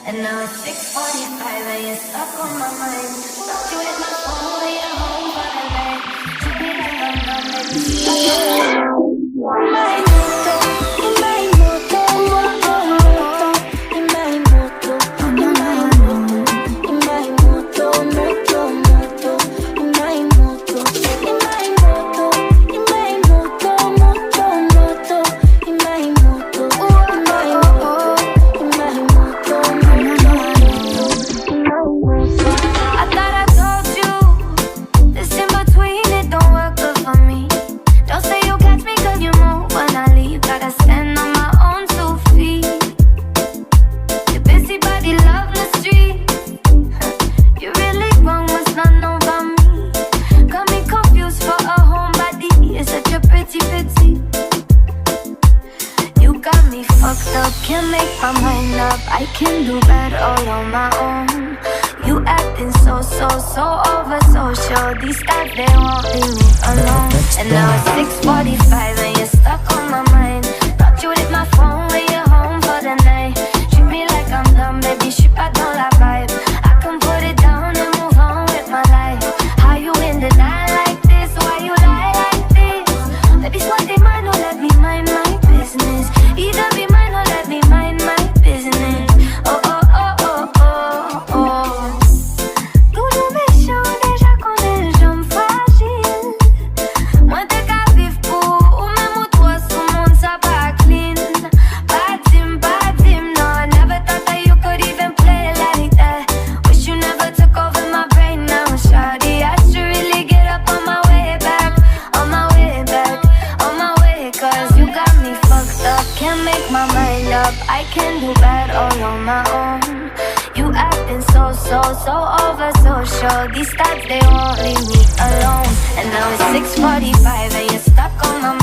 And now it's 6:45 and you're stuck on my mind. Thought you hit my phone when you're home for the night. Treat me like I'm done, maybe stuck on my moto, in my moto, moto, moto, in my moto, in my moto, in my moto, moto, moto, in my moto, in my moto, in my moto, moto, moto, in my moto, in my moto, in my moto. I thought I told you this in between it don't work good for me. Don't say you catch me 'cause you move when I leave. Gotta stand on my own 2 feet. Your busy body love the street. You're really wrong, must not know about me. Got me confused for a homebody. It's such a pretty pity. You got me fucked up, can't make my mind up. I can do bad all on my own. You acting so over social. These thoughts, they won't leave me alone. And now it's 6:45 and you're stuck on my mind. Thought you hit my phone when you're home for the night. Treat me like I'm dumb, baby, shit, I don't like vibe. I can put it down and move on with my life. How you in the night like this? Why you lie like this? Baby, what they mind, don't let me mind my business. Either be mine or let me mind my business. Oh, oh, oh, oh, oh, oh. Tudo mexeu, deixa com deixa-me frágil. Moi te ca vive pour ou même toi sous mon sabbat clean. Bad team, no, I never thought that you could even play like that. Wish you never took over my brain now, shawty. I should really get up on my way back, on my way back, on my way. 'Cause you got me fucked up, can't make my mind up. I can do bad all on my own. You acting so over social. These thoughts, they won't leave me alone. And now it's 6:45 and you're stuck on my